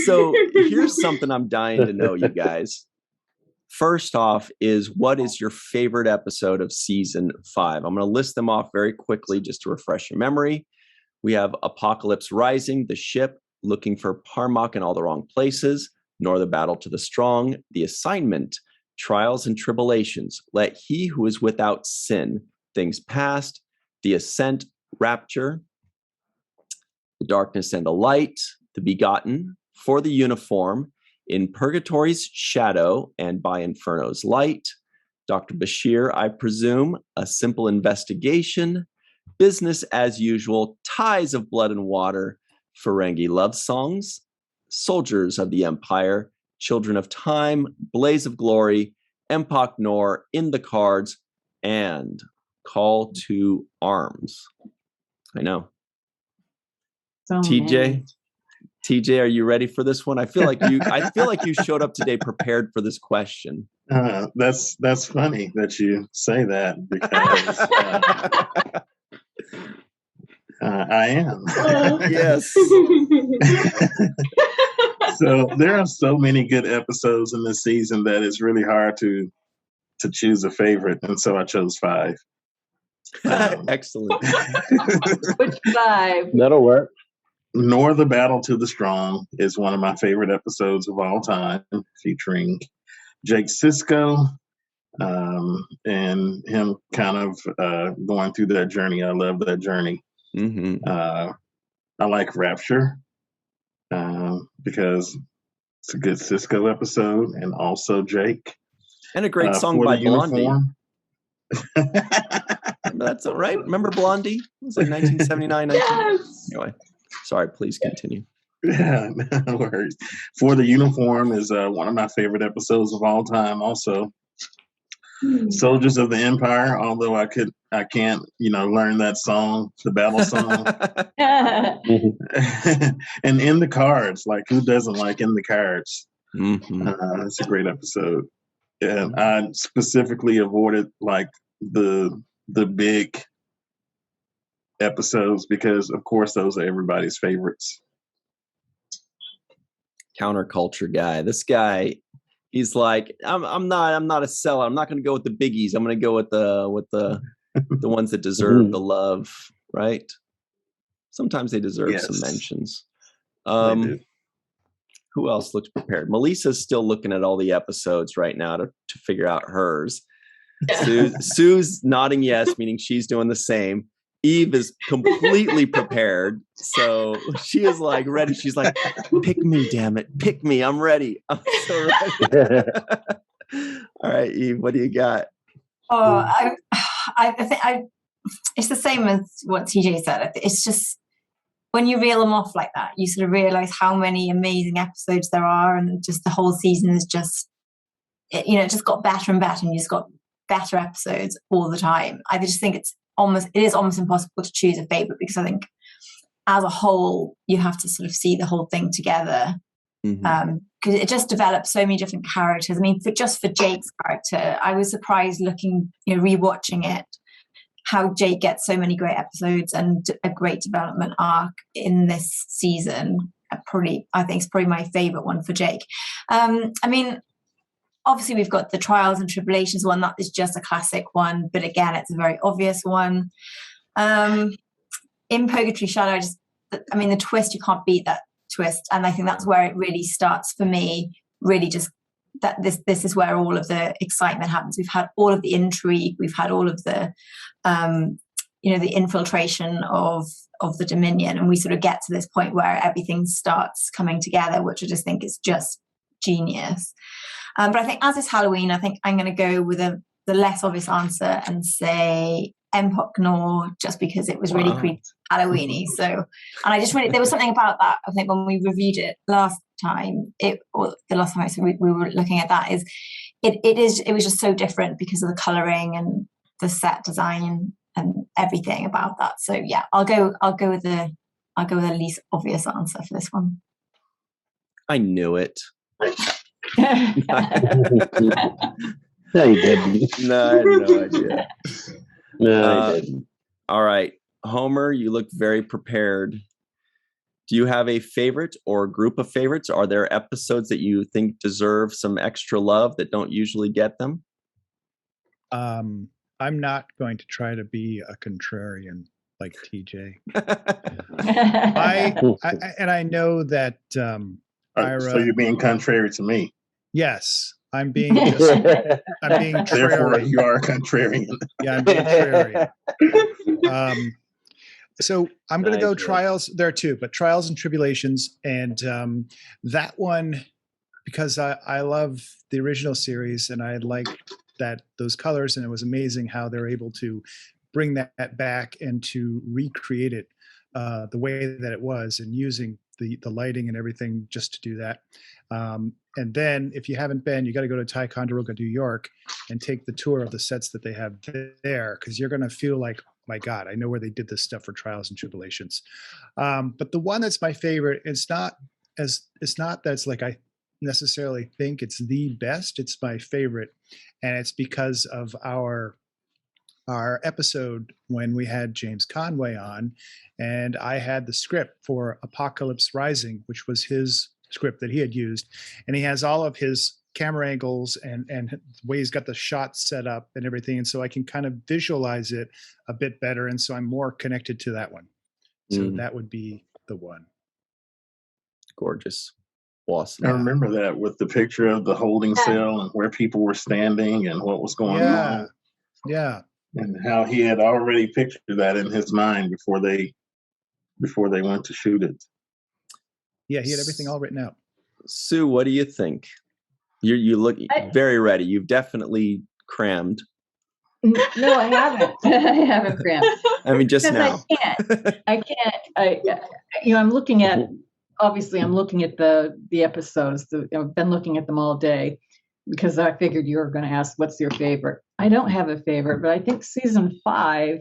So here's something I'm dying to know, you guys. First off is, what is your favorite episode of season 5? I'm going to list them off very quickly just to refresh your memory. We have Apocalypse Rising, The Ship, Looking for Parmok in All the Wrong Places, Nor the Battle to the Strong, The Assignment, Trials and Tribulations, Let He Who Is Without Sin, Things Past, The Ascent, Rapture, The Darkness and the Light, The Begotten, For the Uniform, In Purgatory's Shadow and By Inferno's Light, Dr. Bashir, I Presume, A Simple Investigation, Business as Usual, Ties of Blood and Water, Ferengi Love Songs, Soldiers of the Empire, Children of Time, Blaze of Glory, Empok Nor, In the Cards, and Call to Arms. I know. So TJ, are you ready for this one? I feel like you showed up today prepared for this question. That's funny that you say that, because I am. Yes. So there are so many good episodes in this season that it's really hard to choose a favorite, and so I chose 5. Excellent. Which 5? That'll work. Nor the Battle to the Strong is one of my favorite episodes of all time, featuring Jake Sisko and him kind of going through that journey. I love that journey. Mm-hmm. I like Rapture because it's a good Sisko episode, and also Jake. And a great song by Blondie. That's all right. Remember Blondie? It was like 1979. Yes. Anyway, sorry, please continue. Yeah, no worries. For the Uniform is one of my favorite episodes of all time. Also, Soldiers of the Empire. Although I can't, learn that song, the battle song. And In the Cards. Like, who doesn't like In the Cards? Mm-hmm. It's a great episode. And I specifically avoided like the big episodes because, of course, those are everybody's favorites. Counterculture guy. This guy, he's like, I'm not a sellout. I'm not going to go with the biggies. I'm going to go with the ones that deserve the love, right? Sometimes they deserve some mentions. They do. Who else looks prepared? Melissa's still looking at all the episodes right now to figure out hers. Sue's nodding yes, meaning she's doing the same. Eve is completely prepared. So she is like ready. She's like, pick me, damn it. Pick me. I'm ready. I'm so ready. All right, Eve, what do you got? Oh, I think it's the same as what TJ said. It's just, when you reel them off like that, you sort of realize how many amazing episodes there are, and just the whole season is just, it just got better and better, and you just got better episodes all the time. I just think it is almost impossible to choose a favorite, because I think as a whole you have to sort of see the whole thing together, because it just develops so many different characters. I mean, for Jake's character, I was surprised looking, rewatching it, how Jake gets so many great episodes and a great development arc in this season. I think it's probably my favorite one for Jake. I mean, obviously we've got the Trials and Tribulations one. That is just a classic one, but again, it's a very obvious one. In Purgatory Shadow, the twist, you can't beat that twist. And I think that's where it really starts for me, really just that this is where all of the excitement happens. We've had all of the intrigue, we've had all of the the infiltration of the Dominion, and we sort of get to this point where everything starts coming together, which I just think is just genius. But I think, as is Halloween, I think I'm going to go with the less obvious answer and say Empok Nor, just because it was really creepy, Halloweeny. So, and I just really, there was something about that. I think when we reviewed it last time, we were looking at that, it was just so different because of the colouring and the set design and everything about that. So yeah, I'll go with the least obvious answer for this one. I knew it. No, you didn't. No, I had no idea. No, I didn't. All right, Homer, you look very prepared Do you have a favorite or group of favorites? Are there episodes that you think deserve some extra love that don't usually get them? I'm not going to try to be a contrarian like TJ. I know that So Ira. you're being contrary to me. Yes, I'm being contrarian. Therefore, you are a contrarian. Yeah, I'm being contrarian. So I'm going to go Nice. Trials there too, but Trials and Tribulations, and that one because I love the original series and I like those colors, and it was amazing how they're able to bring that back and to recreate it the way that it was, and using the lighting and everything just to do that. And then if you haven't been, you got to go to Ticonderoga, New York, and take the tour of the sets that they have there, because you're going to feel like, my God, I know where they did this stuff for Trials and Tribulations. But the one that's my favorite, it's not that's like I necessarily think it's the best. It's my favorite, and it's because of our episode when we had James Conway on, and I had the script for Apocalypse Rising, which was his script that he had used, and he has all of his camera angles and the way he's got the shots set up and everything, and so I can kind of visualize it a bit better, and so I'm more connected to that one. So that would be the one. Gorgeous. Awesome. I remember that with the picture of the holding cell and where people were standing and what was going on. Yeah. And how he had already pictured that in his mind before they went to shoot it. Yeah, he had everything all written out. Sue, what do you think? You look very ready. You've definitely crammed. No, I haven't. I haven't crammed. I mean, just Because now. I can't. I'm looking at. Obviously, I'm looking at the episodes. I've been looking at them all day because I figured you were going to ask, "What's your favorite?" I don't have a favorite, but I think season 5.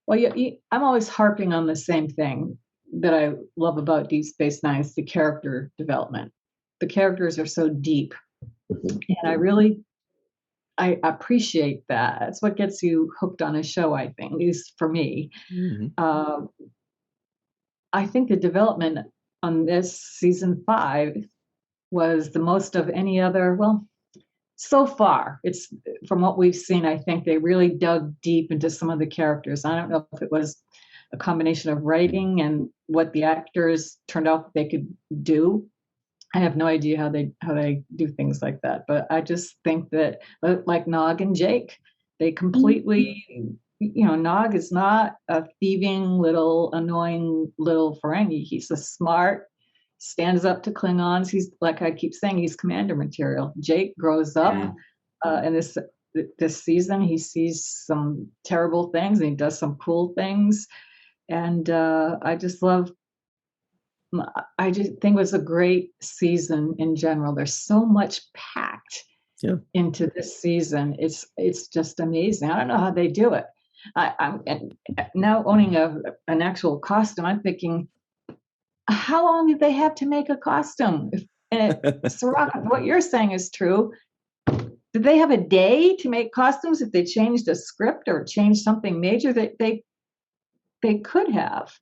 Well, I'm always harping on the same thing that I love about Deep Space Nine. It's the character development. The characters are so deep, and I appreciate that. That's what gets you hooked on a show, I think, at least for me. Mm-hmm. I think the development on this season 5 was the most of any other. Well, so far, it's from what we've seen. I think they really dug deep into some of the characters. I don't know if it was a combination of writing and what the actors turned out that they could do. I have no idea how they do things like that, but I just think that, like Nog and Jake, they completely, Nog is not a thieving little annoying little Ferengi. He's a smart, stands up to Klingons. He's, like I keep saying, he's commander material. Jake grows up, and this season he sees some terrible things and he does some cool things, and I just think it was a great season in general. There's so much packed into this season. It's just amazing. I don't know how they do it. I'm now owning an actual costume. I'm thinking, how long did they have to make a costume? Sirach, what you're saying is true. Did they have a day to make costumes if they changed a script or changed something major that they could have?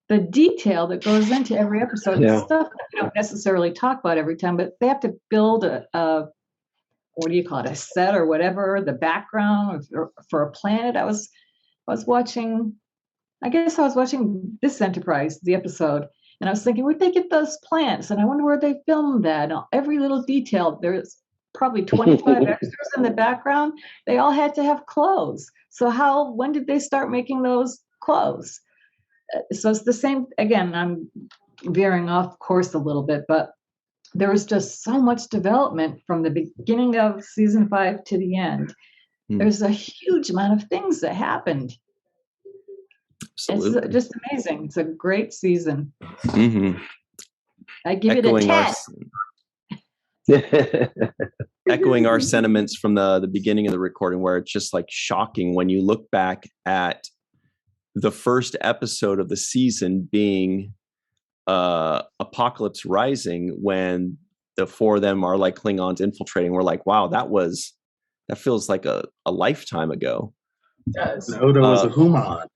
The detail that goes into every episode is stuff that we don't necessarily talk about every time, but they have to build a what do you call it, a set or whatever, the background for a planet. I was watching this Enterprise, the episode, and I was thinking, where'd they get those plants? And I wonder where they filmed that. And every little detail, there's probably 25 extras in the background. They all had to have clothes. So when did they start making those clothes? So it's the same, again, I'm veering off course a little bit, but there was just so much development from the beginning of season 5 to the end. There's a huge amount of things that happened. Absolutely. It's just amazing. It's a great season. Mm-hmm. I give it a 10. Echoing our sentiments from the beginning of the recording, where it's just like shocking when you look back at the first episode of the season being Apocalypse Rising, when the 4 of them are like Klingons infiltrating. We're like, wow, that feels like a lifetime ago. It does. Odo was a human.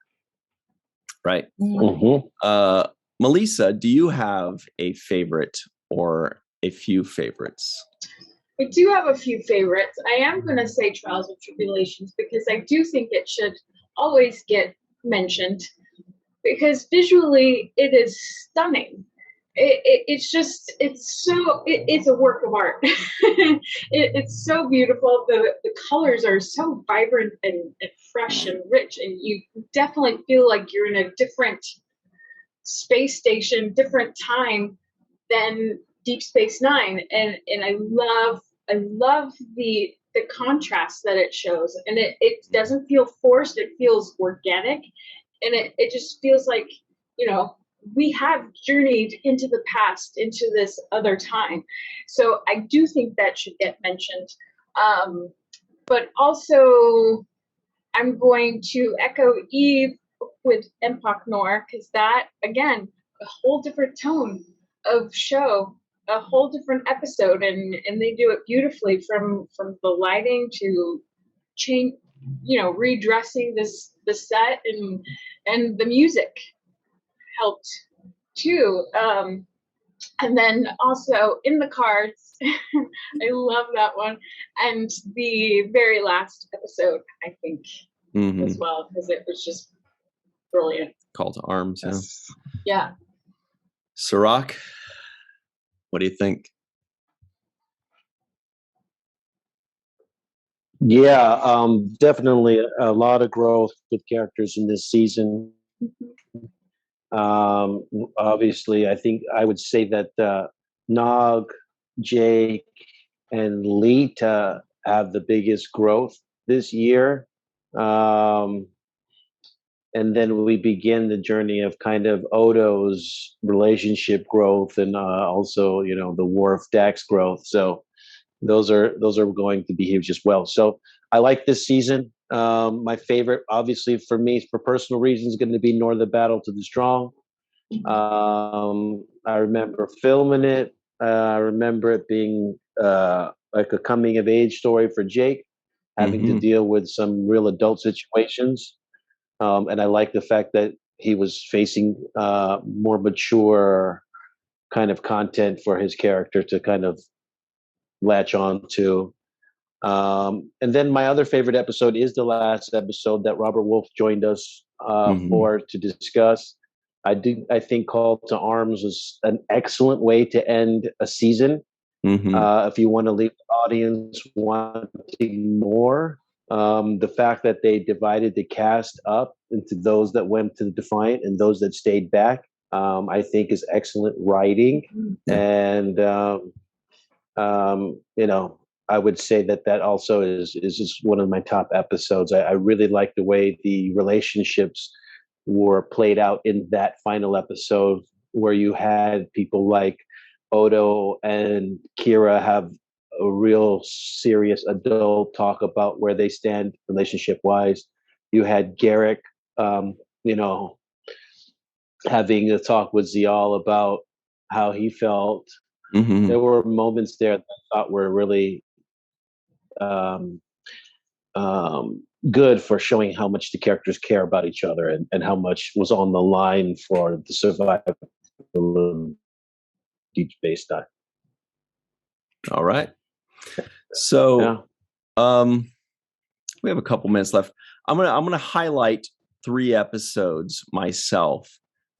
Right. Mm-hmm. Melissa, do you have a favorite or a few favorites? I do have a few favorites. I am going to say Trials and Tribulations because I do think it should always get mentioned because visually it is stunning. It's a work of art. It's so beautiful. The colors are so vibrant and fresh and rich, and you definitely feel like you're in a different space station, different time than Deep Space Nine. And I love the contrast that it shows, and it doesn't feel forced. It feels organic, and it just feels like, we have journeyed into the past, into this other time. So I do think that should get mentioned. But also, I'm going to echo Eve with Empok Nor, because that, again, a whole different tone of show, a whole different episode, and they do it beautifully from the lighting to change, redressing the set, and the music helped too. And then also In the Cards, I love that one, and the very last episode, I think, as well, because it was just brilliant. Call to Arms. Yes. Yeah. Sirach, what do you think? Yeah, definitely a lot of growth with characters in this season. Obviously, I think I would say that Nog, Jake, and Lita have the biggest growth this year. And then we begin the journey of kind of Odo's relationship growth, and also, the Worf Dax growth. So those are going to be huge as well. So I like this season. My favorite, obviously, for me, for personal reasons, is going to be Nor the Battle to the Strong. I remember filming it. I remember it being like a coming of age story for Jake, having to deal with some real adult situations. And I like the fact that he was facing more mature kind of content for his character to kind of latch on to. And then my other favorite episode is the last episode that Robert Wolf joined us for to discuss. I think Call to Arms was an excellent way to end a season. If you want to leave the audience wanting more, the fact that they divided the cast up into those that went to the Defiant and those that stayed back, I think is excellent writing. And I would say that also is just one of my top episodes. I really like the way the relationships were played out in that final episode, where you had people like Odo and Kira have a real serious adult talk about where they stand relationship wise. You had Garrick, having a talk with Zial about how he felt. There were moments there that I thought were really good for showing how much the characters care about each other, and how much was on the line for the survival of Deep Space Nine. All right. So we have a couple minutes left. I'm gonna highlight 3 episodes myself.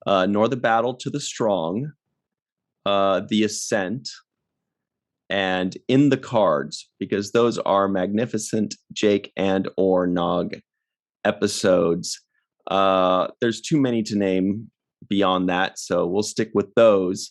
Nor the Battle to the Strong, The Ascent, and In the Cards, because those are magnificent Jake and or Nog episodes. There's too many to name beyond that, so we'll stick with those.